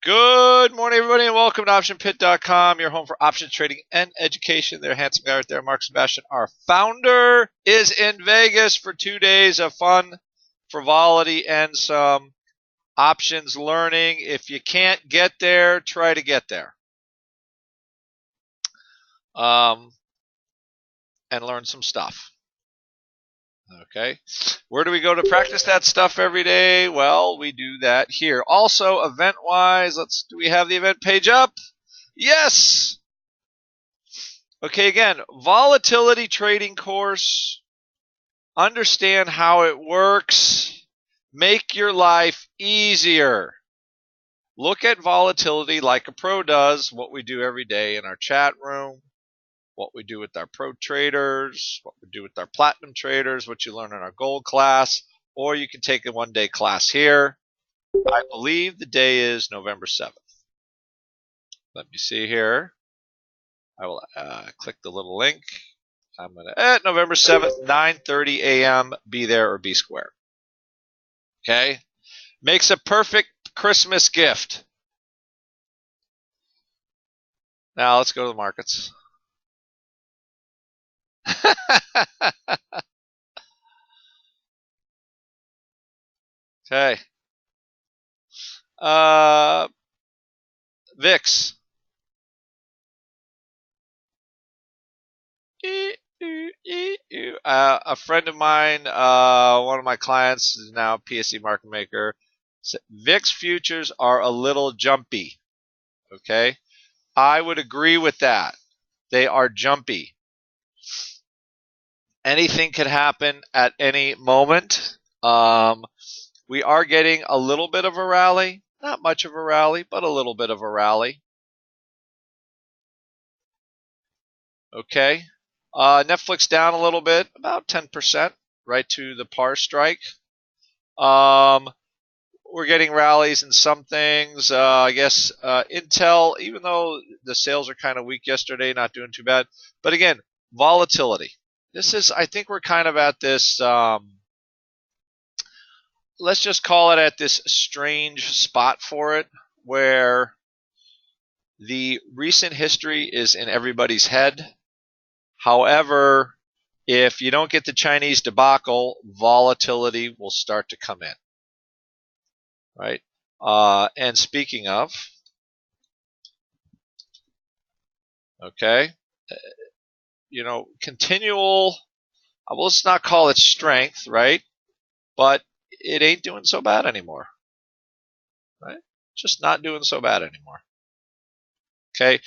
Good morning, everybody, and welcome to OptionPit.com, your home for options trading and education. There, handsome guy right there, Mark Sebastian, our founder, is in Vegas for 2 days of fun, frivolity, and some options learning. If you can't get there, try to get there. And learn some stuff. Okay, where do we go to practice that stuff every day? Well, we do that here. Also, event-wise, do we have the event page up? Yes! Okay, again, volatility trading course. Understand how it works. Make your life easier. Look at volatility like a pro does, what we do every day in our chat room, what we do with our pro traders, what we do with our platinum traders, what you learn in our gold class, or you can take a one-day class here. I believe the day is November 7th. Let me see here. I will click the little link. I'm going to, at November 7th, 9:30 a.m., be there or be square. Okay? Makes a perfect Christmas gift. Now let's go to the markets. Okay. VIX. A friend of mine, one of my clients is now a PSC market maker, said VIX futures are a little jumpy. Okay? I would agree with that. They are jumpy. Anything could happen at any moment. We are getting a little bit of a rally. Not much of a rally, but a little bit of a rally. Okay. Netflix down a little bit, about 10%, right to the par strike. We're getting rallies in some things. I guess Intel, even though the sales are kind of weak yesterday, not doing too bad. But again, volatility. This is, I think we're kind of at this, let's just call it at this strange spot for it, where the recent history is in everybody's head. However, if you don't get the Chinese debacle, volatility will start to come in. Right? And speaking of, okay, continual, let's not call it strength, right? But it ain't doing so bad anymore. Right? Just not doing so bad anymore. Okay?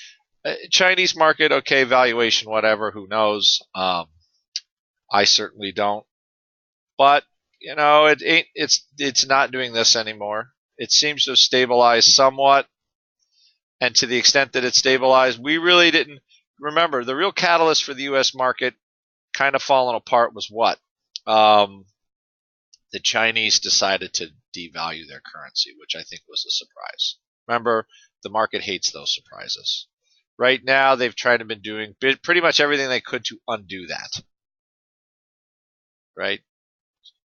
Chinese market, okay, valuation, whatever, who knows? I certainly don't. But it's not doing this anymore. It seems to have stabilized somewhat, and to the extent that it stabilized, we really didn't remember the real catalyst for the U.S. market kind of falling apart was what? The Chinese decided to devalue their currency, which I think was a surprise. Remember, the market hates those surprises. Right now, they've tried to been doing pretty much everything they could to undo that. Right?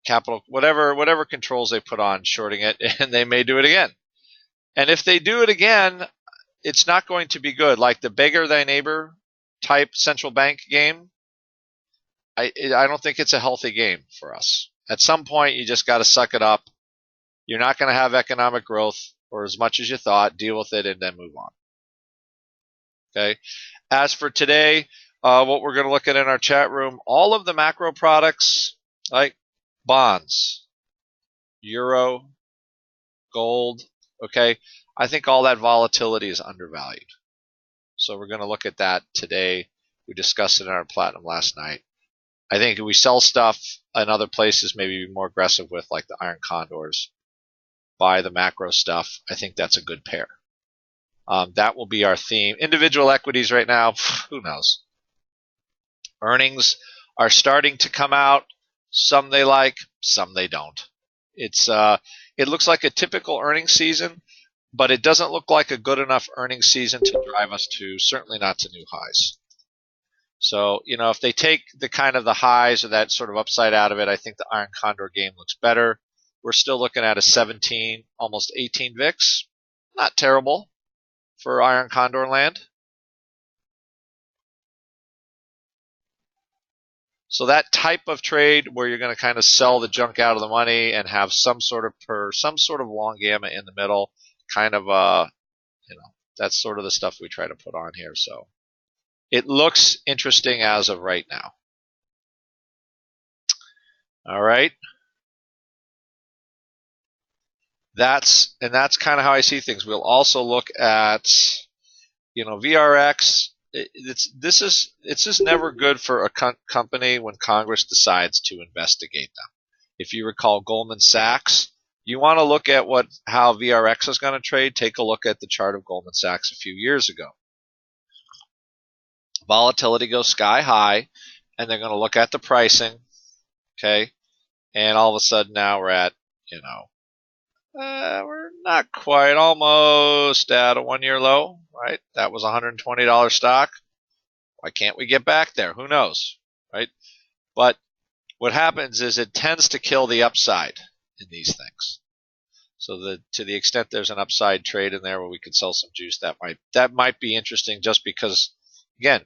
Capital, whatever controls they put on shorting it, and they may do it again. And if they do it again, it's not going to be good. Like the beggar thy neighbor type central bank game, I don't think it's a healthy game for us. At some point, you just got to suck it up. You're not going to have economic growth or as much as you thought. Deal with it and then move on. Okay. As for today, what we're going to look at in our chat room, all of the macro products, like bonds, euro, gold, okay, I think all that volatility is undervalued. So we're going to look at that today. We discussed it in our platinum last night. I think if we sell stuff in other places, maybe be more aggressive with, like the iron condors, buy the macro stuff. I think that's a good pair. That will be our theme. Individual equities right now, who knows? Earnings are starting to come out. Some they like, some they don't. It looks like a typical earnings season, but it doesn't look like a good enough earnings season to drive us to, certainly not to new highs. So, if they take the kind of the highs or that sort of upside out of it, I think the iron condor game looks better. We're still looking at a 17, almost 18 VIX. Not terrible for Iron Condor land. So that type of trade where you're going to kind of sell the junk out of the money and have some sort of long gamma in the middle, kind of that's sort of the stuff we try to put on here. So it looks interesting as of right now. All right. That's kind of how I see things. We'll also look at, VRX. This is never good for a company when Congress decides to investigate them. If you recall Goldman Sachs, you want to look at how VRX is going to trade. Take a look at the chart of Goldman Sachs a few years ago. Volatility goes sky high, and they're going to look at the pricing, okay? And all of a sudden now we're at, we're not quite, almost at a 1-year low, right? That was a $120 stock. Why can't we get back there? Who knows, right? But what happens is it tends to kill the upside in these things. So to the extent there's an upside trade in there where we could sell some juice, that might be interesting, just because, again,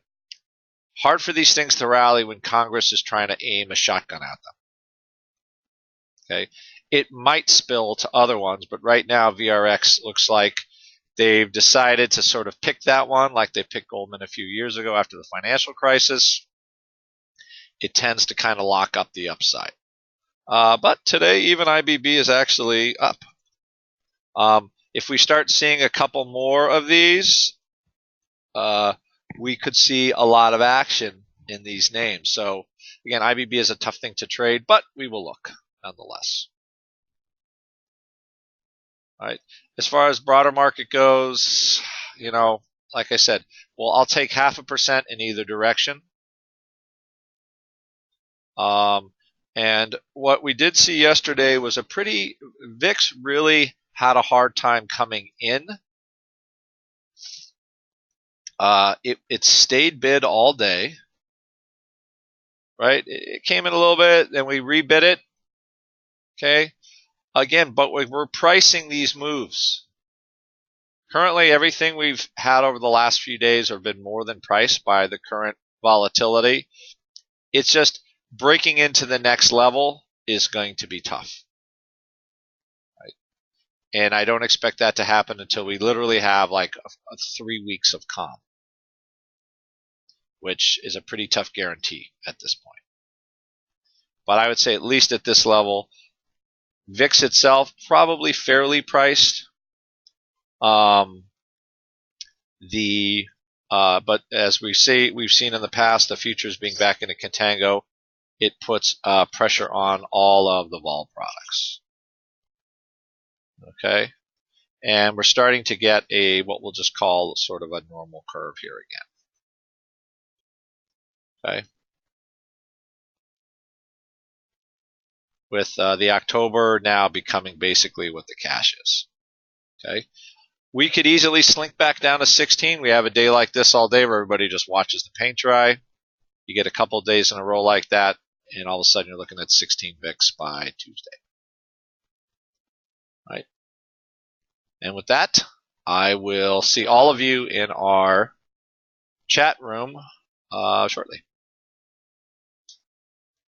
hard for these things to rally when Congress is trying to aim a shotgun at them. Okay, it might spill to other ones, but right now VRX looks like they've decided to sort of pick that one, like they picked Goldman a few years ago after the financial crisis. It tends to kind of lock up the upside. But today, even IBB is actually up. If we start seeing a couple more of these, we could see a lot of action in these names. So again, IBB is a tough thing to trade, but we will look nonetheless. All right. As far as broader market goes, like I said, well, I'll take 0.5% in either direction. And what we did see yesterday was VIX really had a hard time coming in. It stayed bid all day, right? It came in a little bit, then we rebid it. Okay. Again, but we're pricing these moves. Currently, everything we've had over the last few days have been more than priced by the current volatility. It's just breaking into the next level is going to be tough. Right? And I don't expect that to happen until we literally have like 3 weeks of calm, which is a pretty tough guarantee at this point. But I would say at least at this level, VIX itself probably fairly priced. But as we've seen in the past, the futures being back into contango, it puts pressure on all of the vol products. Okay, and we're starting to get what we'll just call sort of a normal curve here again. Okay. With the October now becoming basically what the cash is. Okay, we could easily slink back down to 16. We have a day like this all day where everybody just watches the paint dry. You get a couple of days in a row like that, and all of a sudden you're looking at 16 VIX by Tuesday. Right? And with that, I will see all of you in our chat room shortly.